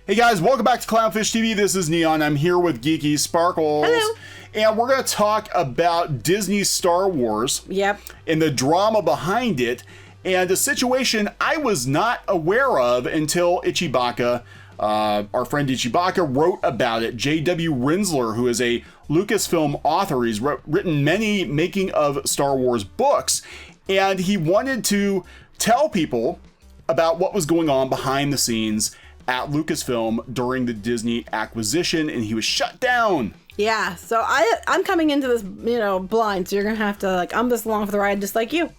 Hey guys, welcome back to Clownfish TV. This is Neon. I'm here with Geeky Sparkles. Hello. And we're going to talk about Disney's Star Wars. Yep. And the drama behind it. And a situation I was not aware of until Chewbacca, our friend Chewbacca, wrote about it. J.W. Rinzler, who is a Lucasfilm author, he's written many making of Star Wars books. And he wanted to tell people about what was going on behind the scenes at Lucasfilm during the Disney acquisition, and he was shut down. Yeah, so I'm coming into this, blind, so you're gonna have to, I'm just along for the ride just like you.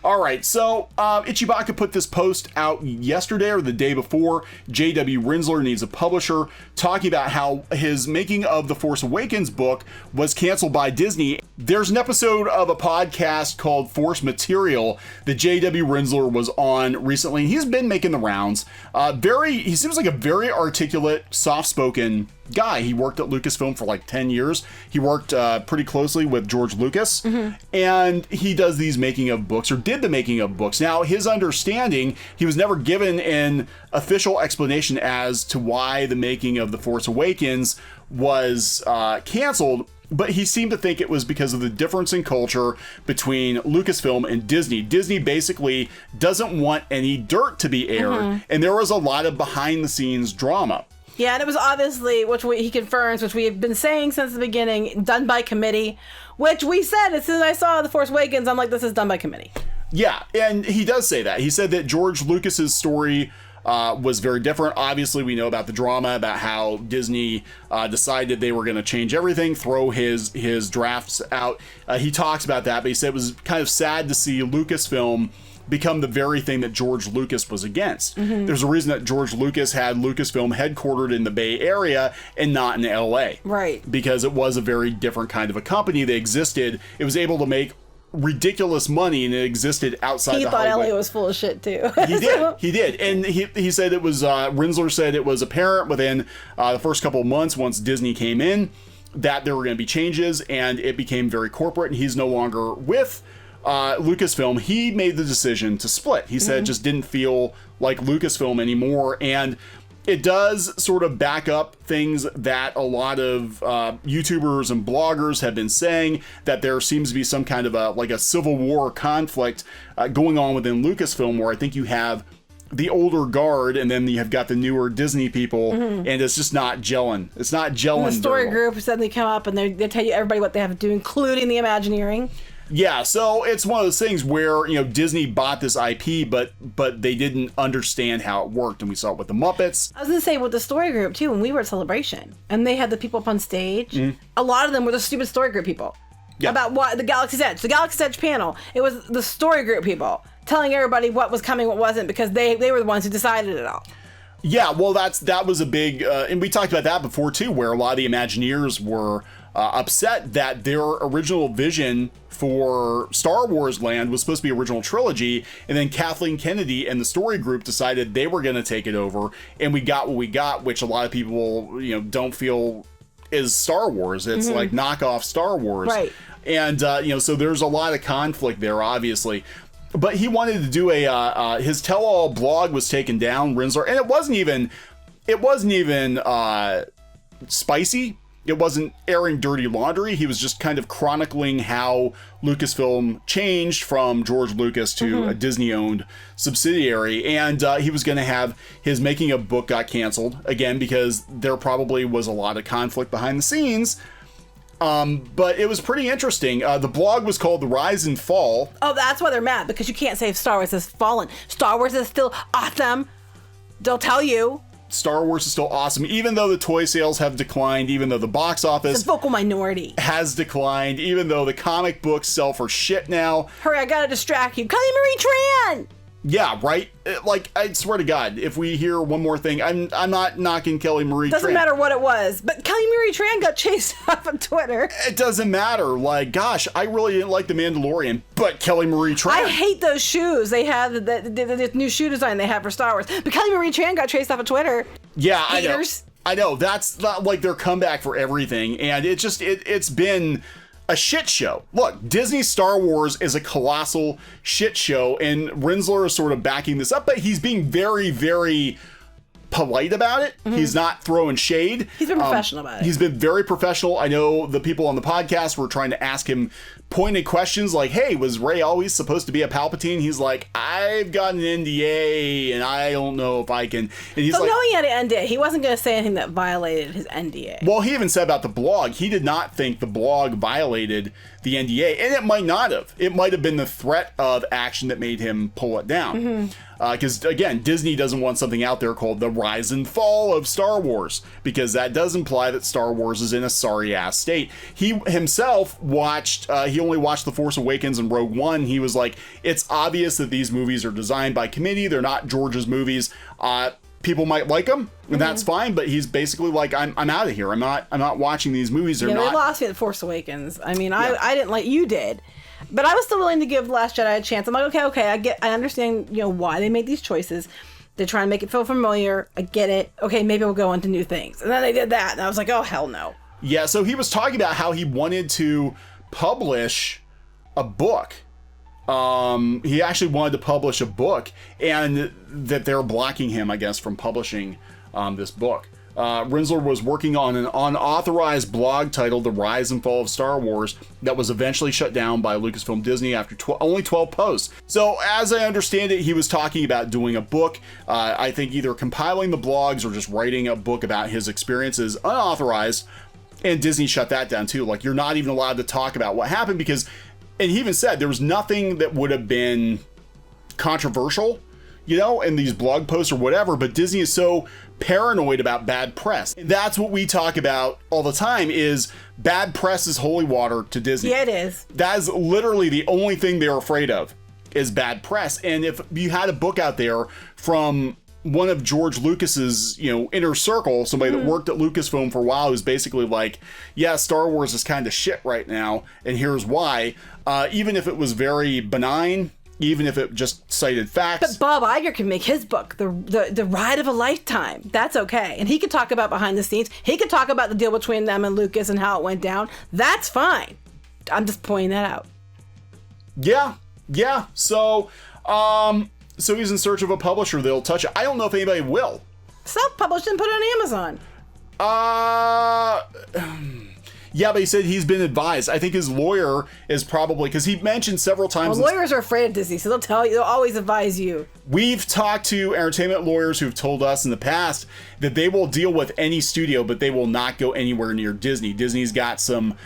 All right, so Chewbacca put this post out yesterday or the day before. J.W. Rinzler needs a publisher, talking about how his making of the Force Awakens book was canceled by Disney. There's an episode of a podcast called Force Material that J.W. Rinzler was on recently. He's been making the rounds. He seems like a very articulate, soft-spoken guy. He worked at Lucasfilm for like 10 years. He worked pretty closely with George Lucas, and he does these making of books, or did the making of books. Now, his understanding, he was never given an official explanation as to why the making of The Force Awakens was canceled, but he seemed to think it was because of the difference in culture between Lucasfilm and Disney. Disney basically doesn't want any dirt to be aired, and there was a lot of behind-the-scenes drama. Yeah, and it was obviously, he confirms, which we have been saying since the beginning, done by committee, which we said as soon as I saw The Force Awakens, I'm like, this is done by committee. Yeah, and he does say that. He said that George Lucas's story was very different. Obviously, we know about the drama, about how Disney decided they were going to change everything, throw his drafts out. He talks about that, but he said it was kind of sad to see Lucasfilm become the very thing that George Lucas was against. There's a reason that George Lucas had Lucasfilm headquartered in the Bay Area and not in LA. Right. Because it was a very different kind of a company. They existed. It was able to make ridiculous money, and it existed outside he the thought Hollywood. LA was full of shit too. He did. And he said it was, Rinzler said it was apparent within the first couple of months once Disney came in that there were going to be changes, and it became very corporate, and he's no longer with Lucasfilm. He made the decision to split. He said it just didn't feel like Lucasfilm anymore, and it does sort of back up things that a lot of YouTubers and bloggers have been saying, that there seems to be some kind of a civil war conflict going on within Lucasfilm, where I think you have the older guard and then you have got the newer Disney people, and it's just not gelling. It's not gelling. And the story group suddenly come up and they tell you everybody what they have to do, including the Imagineering. Yeah, so it's one of those things where, Disney bought this IP, but they didn't understand how it worked, and we saw it with the Muppets. I was going to say, with the story group, too, when we were at Celebration, and they had the people up on stage, a lot of them were the stupid story group people. Yeah. About what the Galaxy's Edge. The Galaxy's Edge panel, it was the story group people telling everybody what was coming, what wasn't, because they were the ones who decided it all. Yeah, well, that was a big, and we talked about that before, too, where a lot of the Imagineers were upset that their original vision for Star Wars Land was supposed to be original trilogy, and then Kathleen Kennedy and the story group decided they were going to take it over, and we got what we got, which a lot of people, don't feel is Star Wars. It's like knockoff Star Wars. Right. And, so there's a lot of conflict there, obviously. But he wanted to do his tell-all blog was taken down, Rinzler, and it wasn't even spicy. It wasn't airing dirty laundry. He was just kind of chronicling how Lucasfilm changed from George Lucas to a Disney-owned subsidiary. And he was going to have his making of book got canceled, again, because there probably was a lot of conflict behind the scenes. But it was pretty interesting. The blog was called The Rise and Fall. Oh, that's why they're mad, because you can't say Star Wars has fallen. Star Wars is still awesome. They'll tell you. Star Wars is still awesome, even though the toy sales have declined, even though the box office... The vocal minority. ...has declined, even though the comic books sell for shit now. Hurry, I gotta distract you. Kelly Marie Tran! Yeah, right? Like, I swear to God, if we hear one more thing, I'm not knocking Kelly Marie Tran. Doesn't matter what it was, but Kelly Marie Tran got chased off on Twitter. It doesn't matter. Like, gosh, I really didn't like The Mandalorian, but Kelly Marie Tran. I hate those shoes they have, the new shoe design they have for Star Wars. But Kelly Marie Tran got chased off of Twitter. Yeah, Haters. I know. That's not like their comeback for everything, and it's been a shit show. Look, Disney Star Wars is a colossal shit show, and Rinzler is sort of backing this up, but he's being very, very polite about it. He's not throwing shade. He's been professional about it. He's been very professional. I know the people on the podcast were trying to ask him pointed questions like, hey, was Rey always supposed to be a Palpatine? He's like, I've got an NDA and I don't know if I can. And he's so like, knowing he had an NDA, he wasn't going to say anything that violated his NDA. well, he even said about the blog, he did not think the blog violated the NDA, and it might not have. It might have been the threat of action that made him pull it down. Because, again, Disney doesn't want something out there called the rise and fall of Star Wars, because that does imply that Star Wars is in a sorry-ass state. He himself watched, he only watched The Force Awakens and Rogue One. He was like, it's obvious that these movies are designed by committee. They're not George's movies. People might like them, and that's fine, but he's basically like, I'm out of here. I'm not watching these movies. They're not. They lost me at The Force Awakens. I mean, I didn't like, you did. But I was still willing to give The Last Jedi a chance. I'm like, okay, I understand, why they made these choices. They're trying to make it feel familiar. I get it. Okay, maybe we'll go into new things. And then they did that, and I was like, oh, hell no. Yeah, so he was talking about how he wanted to publish a book. He actually wanted to publish a book, and that they're blocking him, I guess, from publishing this book. Rinzler was working on an unauthorized blog titled The Rise and Fall of Star Wars that was eventually shut down by Lucasfilm Disney after only 12 posts. So as I understand it, he was talking about doing a book, I think either compiling the blogs or just writing a book about his experiences unauthorized, and Disney shut that down too. Like, you're not even allowed to talk about what happened because, and he even said there was nothing that would have been controversial, in these blog posts or whatever, but Disney is so paranoid about bad press. And that's what we talk about all the time, is bad press is holy water to Disney. Yeah, it is. That is literally the only thing they're afraid of, is bad press. And if you had a book out there from one of George Lucas's, inner circle, somebody that worked at Lucasfilm for a while, who's basically like, yeah, Star Wars is kind of shit right now, and here's why. Even if it was very benign, even if it just cited facts. But Bob Iger can make his book, the Ride of a Lifetime. That's okay. And he could talk about behind the scenes. He could talk about the deal between them and Lucas and how it went down. That's fine. I'm just pointing that out. Yeah. So he's in search of a publisher that'll touch it. I don't know if anybody will. Self-published and put it on Amazon. Yeah, but he said he's been advised. I think his lawyer is probably, because he mentioned several times. Well, lawyers are afraid of Disney, so they'll always advise you. We've talked to entertainment lawyers who've told us in the past that they will deal with any studio, but they will not go anywhere near Disney. Disney's got some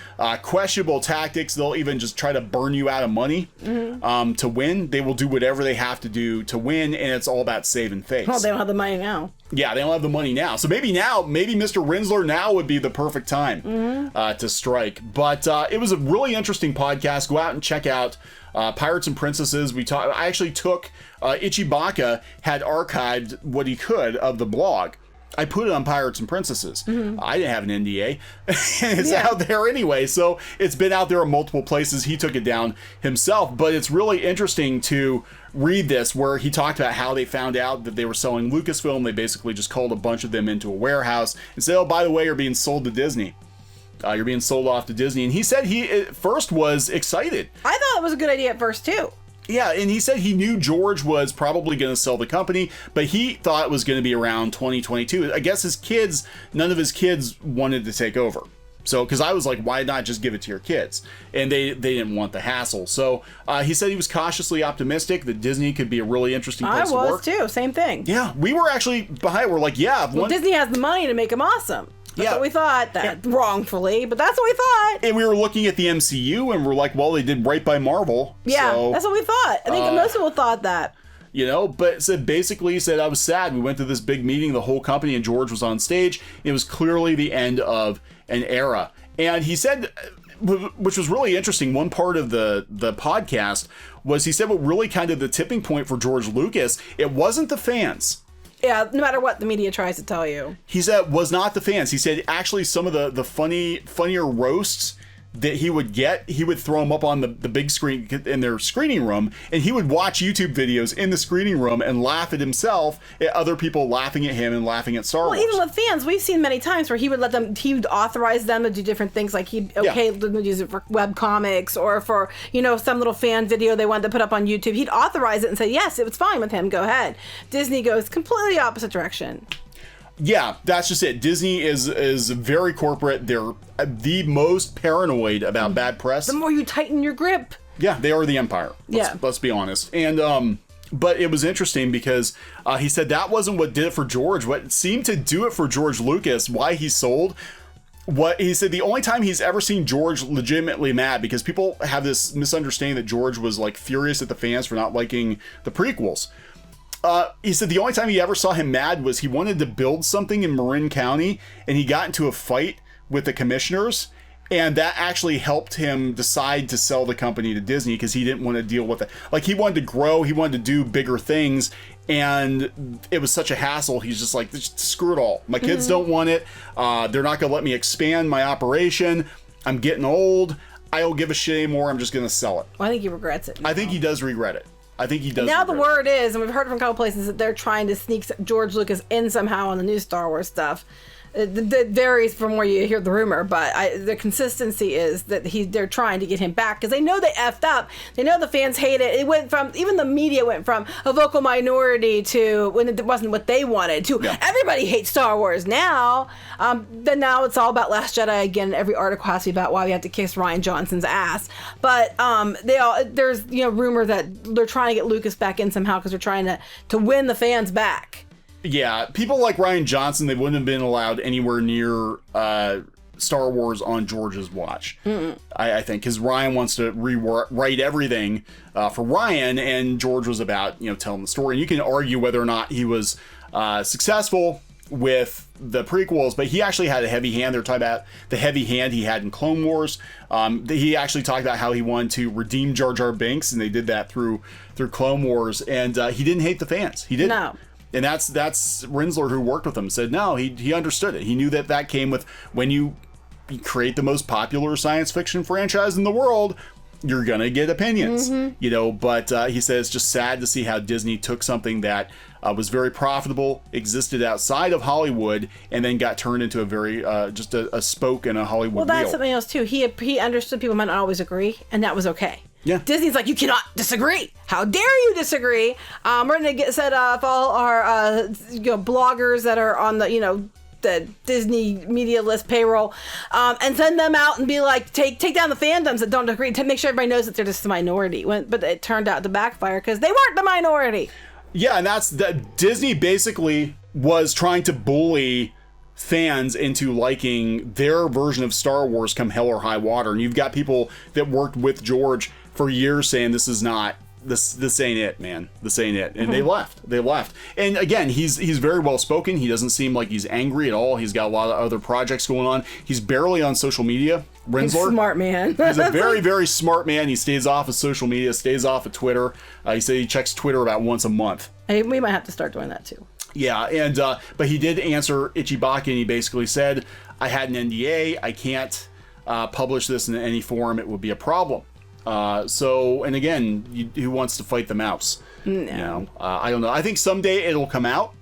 questionable tactics. They'll even just try to burn you out of money to win. They will do whatever they have to do to win, and it's all about saving face. Well, they don't have the money now. Yeah, they don't have the money now. So maybe Mr. Rinzler now would be the perfect time to strike. But it was a really interesting podcast. Go out and check out Pirates and Princesses. I actually took Chewbacca had archived what he could of the blog. I put it on Pirates and Princesses. I didn't have an NDA. It's out there anyway. So it's been out there in multiple places. He took it down himself. But it's really interesting to read this, where he talked about how they found out that they were selling Lucasfilm. They basically just called a bunch of them into a warehouse and said, oh, by the way, you're being sold to Disney. You're being sold off to Disney. And he said he at first was excited. I thought it was a good idea at first, too. Yeah, and he said he knew George was probably going to sell the company, but he thought it was going to be around 2022. I guess none of his kids wanted to take over. So, because I was like, why not just give it to your kids? And they didn't want the hassle. So he said he was cautiously optimistic that Disney could be a really interesting place to work. I was too, same thing. Yeah, we were actually behind. We're like, yeah. Well, Disney has the money to make them awesome. That's what we thought, wrongfully, but that's what we thought. And we were looking at the MCU, and we're like, well, they did right by Marvel. Yeah, so, that's what we thought. I think most people thought that. But he said, I was sad. We went to this big meeting, the whole company, and George was on stage. It was clearly the end of an era. And he said, which was really interesting, one part of the podcast was he said what really kind of the tipping point for George Lucas, it wasn't the fans. Yeah, no matter what the media tries to tell you. He said was not the fans. He said actually some of the funnier roasts that he would throw them up on the big screen in their screening room, and he would watch YouTube videos in the screening room and laugh at himself, at other people laughing at him and laughing at Star Wars. Well, even with fans, we've seen many times where he would authorize them to do different things, like them to use it for web comics or for, some little fan video they wanted to put up on YouTube. He'd authorize it and say, yes, it was fine with him, go ahead. Disney goes completely opposite direction. Yeah, that's just it. Disney is very corporate. They're the most paranoid about bad press. The more you tighten your grip. Yeah, they are the empire. Let's be honest. And but it was interesting because he said that wasn't what did it for George. What seemed to do it for George Lucas, why he sold. What he said, the only time he's ever seen George legitimately mad, because people have this misunderstanding that George was like furious at the fans for not liking the prequels. He said the only time he ever saw him mad was he wanted to build something in Marin County, and he got into a fight with the commissioners, and that actually helped him decide to sell the company to Disney because he didn't want to deal with it. Like, he wanted to grow, he wanted to do bigger things, and it was such a hassle. He's just like, screw it all. My kids don't want it. They're not going to let me expand my operation. I'm getting old. I don't give a shit anymore. I'm just going to sell it. Well, I think he regrets it now. I think he does regret it. I think he does. Now the word is, and we've heard from a couple places, that they're trying to sneak George Lucas in somehow on the new Star Wars stuff. It varies from where you hear the rumor, but the consistency is that they're trying to get him back because they know they effed up. They know the fans hate it. It went from, even the media went from a vocal minority to, when it wasn't what they wanted, to everybody hates Star Wars now. Then now it's all about Last Jedi again. Every article has to be about why we have to kiss Rian Johnson's ass. But there's rumor that they're trying to get Lucas back in somehow because they're trying to win the fans back. Yeah, people like Rian Johnson, they wouldn't have been allowed anywhere near Star Wars on George's watch, I think, because Rian wants to rewrite everything for Rian, and George was about, telling the story. And you can argue whether or not he was successful with the prequels, but he actually had a heavy hand. They're talking about the heavy hand he had in Clone Wars. He actually talked about how he wanted to redeem Jar Jar Binks, and they did that through Clone Wars, and he didn't hate the fans. He didn't. No. And that's Rinzler, who worked with him, said no, he understood it. He knew that came with, when you create the most popular science fiction franchise in the world, you're gonna get opinions, but he says it's just sad to see how Disney took something that was very profitable, existed outside of Hollywood, and then got turned into a very just a spoke in a Hollywood wheel. Well, that's something else too. He understood people might not always agree, and that was okay. Yeah. Disney's like, you cannot disagree. How dare you disagree? We're going to set off all our bloggers that are on the Disney media list payroll, and send them out and be like, take down the fandoms that don't agree, to make sure everybody knows that they're just the minority. But it turned out to backfire because they weren't the minority. Yeah, and that's that. Disney basically was trying to bully fans into liking their version of Star Wars come hell or high water. And you've got people that worked with George for years saying this ain't it, man. This ain't it. And they left. And again, he's very well spoken. He doesn't seem like he's angry at all. He's got a lot of other projects going on. He's barely on social media. Rinzler. He's a smart man. He's a very, very smart man. He stays off of social media, stays off of Twitter. He said he checks Twitter about once a month. Hey, we might have to start doing that too. Yeah, and but he did answer Chewbacca, and he basically said, I had an NDA. I can't publish this in any form. It would be a problem. And again, who wants to fight the mouse? No. I don't know. I think someday it'll come out.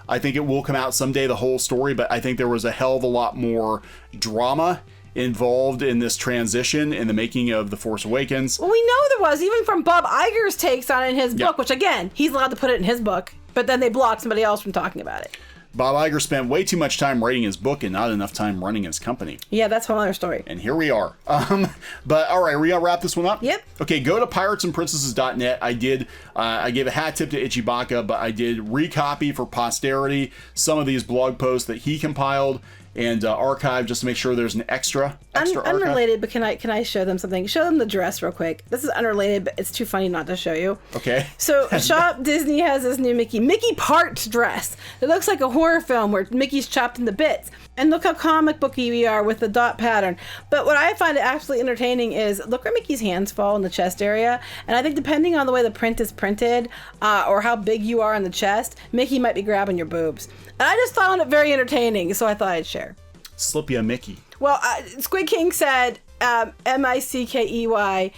I think it will come out someday, the whole story, but I think there was a hell of a lot more drama involved in this transition in the making of The Force Awakens. Well, we know there was, even from Bob Iger's takes on it in his book, which again, he's allowed to put it in his book, but then they blocked somebody else from talking about it. Bob Iger spent way too much time writing his book and not enough time running his company. Yeah, that's a whole other story. And here we are. But all right, are we gonna wrap this one up? Yep. Okay, go to piratesandprincesses.net. I gave a hat tip to Chewbacca, but I did recopy for posterity some of these blog posts that he compiled and archive just to make sure there's an extra unrelated, but can I show them something? Show them the dress real quick. This is unrelated, but it's too funny not to show you. Okay. So Shop Disney has this new Mickey Parts dress. It looks like a horror film where Mickey's chopped into bits. And look how comic booky we are with the dot pattern. But what I find absolutely entertaining is look where Mickey's hands fall in the chest area. And I think depending on the way the print is printed or how big you are in the chest, Mickey might be grabbing your boobs. And I just found it very entertaining, so I thought I'd share. Slip ya Mickey. Well, Squid King said MICKEYGROPE.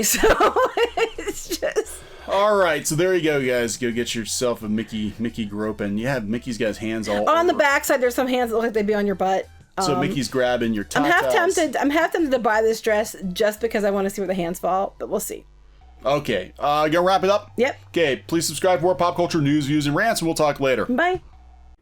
So it's just. All right, so there you go, guys. Go get yourself a Mickey groping. Yeah, Mickey's got his hands all on the over. backside. There's some hands that look like they'd be on your butt. So Mickey's grabbing your top. I'm half tempted to buy this dress just because I want to see where the hands fall, but we'll see. Okay, gonna wrap it up. Yep. Okay, please subscribe for more pop culture news, views, and rants, and we'll talk later. Bye.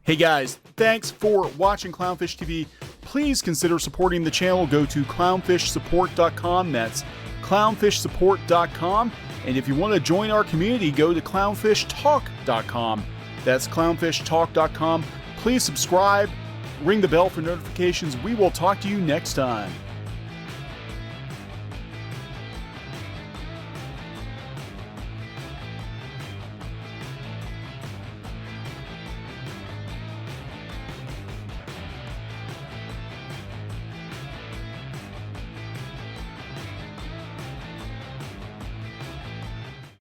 Hey guys, thanks for watching Clownfish TV. Please consider supporting the channel. Go to clownfishsupport.com. That's clownfishsupport.com. And if you want to join our community, go to clownfishtalk.com. That's clownfishtalk.com. Please subscribe, ring the bell for notifications. We will talk to you next time.